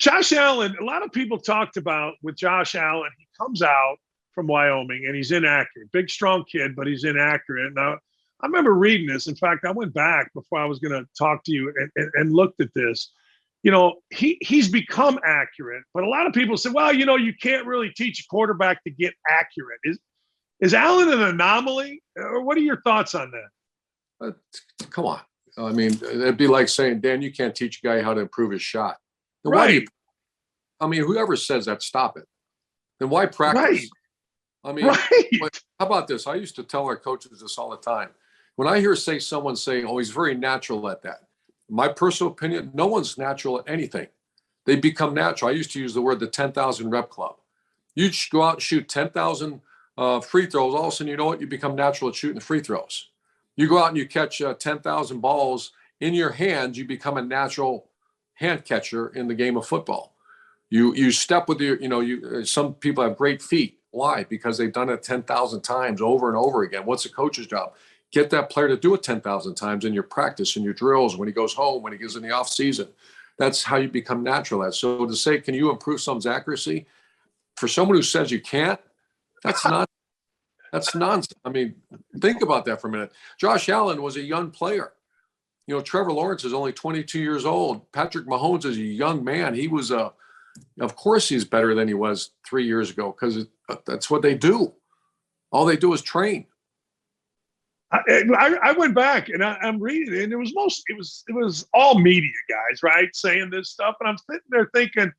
Josh Allen, a lot of people talked about with Josh Allen, he comes out from Wyoming and he's inaccurate. Big, strong kid, but he's inaccurate. Now, I remember reading this. In fact, I went back before I was going to talk to you and looked at this. He's become accurate, but a lot of people say, well, you can't really teach a quarterback to get accurate. Is Allen an anomaly? Or what are your thoughts on that? Come on. I mean, it'd be like saying, Dan, you can't teach a guy how to improve his shot. Then right. Whoever says that, stop it. Then why practice? Right. I mean, right. How about this? I used to tell our coaches this all the time. When I hear someone say, oh, he's very natural at that. My personal opinion, no one's natural at anything. They become natural. I used to use the word the 10,000 rep club. You go out and shoot 10,000 free throws. All of a sudden, you know what? You become natural at shooting free throws. You go out and you catch 10,000 balls in your hands. You become a natural hand catcher in the game of football. You step with your, some people have great feet. Why? Because they've done it 10,000 times over and over again. What's a coach's job? Get that player to do it 10,000 times in your practice, in your drills, when he goes home, when he goes in the off season. That's how you become natural at. So to say, can you improve someone's accuracy? For someone who says you can't, that's nonsense. I mean, think about that for a minute. Josh Allen was a young player. Trevor Lawrence is only 22 years old. Patrick Mahomes is a young man. He was of course he's better than he was 3 years ago, because that's what they do. All they do is train. I went back and I'm reading it, and it was all media guys, right, saying this stuff, and I'm sitting there thinking,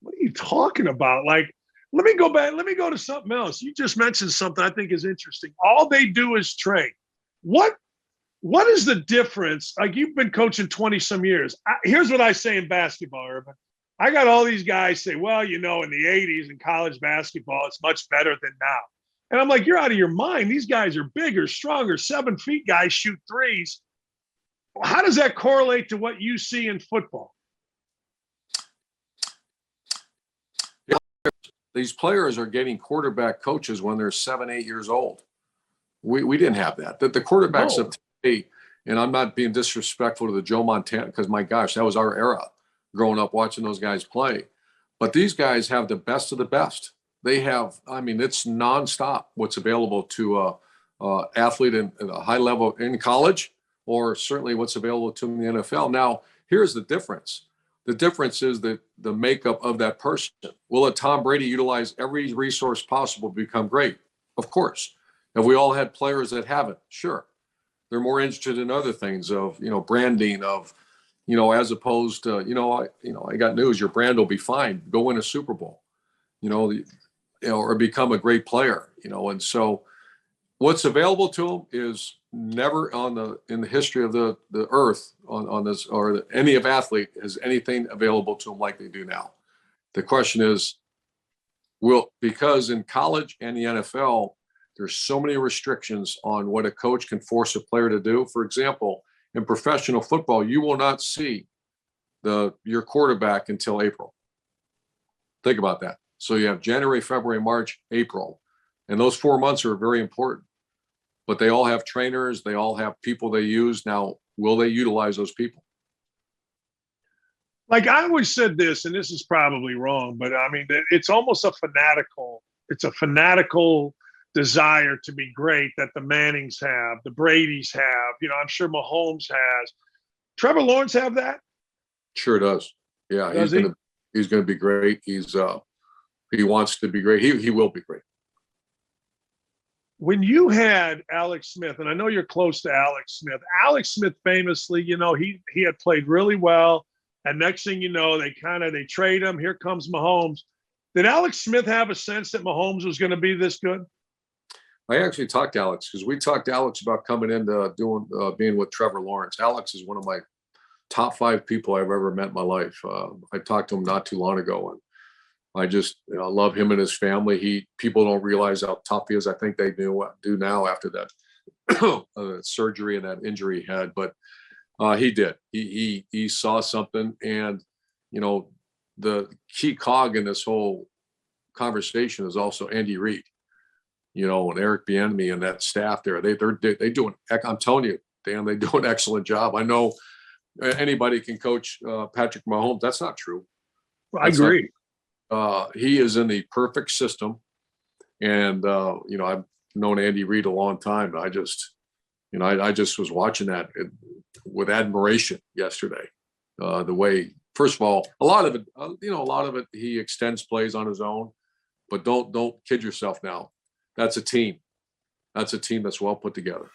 what are you talking about? Like, let me go back. Let me go to something else. You just mentioned something I think is interesting. All they do is train. What is the difference? Like, you've been coaching 20 some years. Here's what I say in basketball, Urban. I got all these guys say, well, in the 80s in college basketball, it's much better than now. And I'm like, you're out of your mind. These guys are bigger, stronger, 7 feet guys shoot threes. How does that correlate to what you see in football? These players are getting quarterback coaches when they're 7, 8 years old. We didn't have that. The quarterbacks of today, and I'm not being disrespectful to the Joe Montana, because my gosh, that was our era growing up watching those guys play. But these guys have the best of the best. They have, it's nonstop what's available to a athlete at a high level in college, or certainly what's available to them in the NFL. Now, here's the difference. The difference is the makeup of that person. Will a Tom Brady utilize every resource possible to become great? Of course. Have we all had players that haven't? Sure. They're more interested in other things of, branding of, as opposed to, I got news, your brand will be fine. Go win a Super Bowl, or become a great player, and so what's available to them is never in the history of the earth on this, or any of athlete has anything available to them like they do now. The question is, because in college and the NFL, there's so many restrictions on what a coach can force a player to do. For example, in professional football, you will not see your quarterback until April. Think about that. So you have January, February, March, April, and those 4 months are very important. But they all have trainers. They all have people they use. Now, will they utilize those people? Like, I always said this, and this is probably wrong, but it's almost it's a fanatical desire to be great that the Mannings have, the Bradys have, I'm sure Mahomes has. Trevor Lawrence have that? Sure does. Yeah, he's going to be great. He wants to be great. He will be great. When you had Alex Smith, and I know you're close to Alex Smith famously, he had played really well. And next thing you know, they trade him. Here comes Mahomes. Did Alex Smith have a sense that Mahomes was going to be this good? I actually talked to Alex, because we talked to Alex about coming into being with Trevor Lawrence. Alex is one of my top 5 people I've ever met in my life. I talked to him not too long ago, and I just love him and his family. People don't realize how tough he is. I think they do now after that surgery and that injury he had. But he did. He saw something, and the key cog in this whole conversation is also Andy Reid. And Eric Bieniemy and that staff there. They do I'm telling you, Dan, they do an excellent job. I know anybody can coach Patrick Mahomes. That's not true. I agree. He is in the perfect system. And, I've known Andy Reid a long time. I just was watching that with admiration yesterday. The way, first of all, a lot of it, he extends plays on his own, but don't kid yourself now. That's a team. That's a team that's well put together.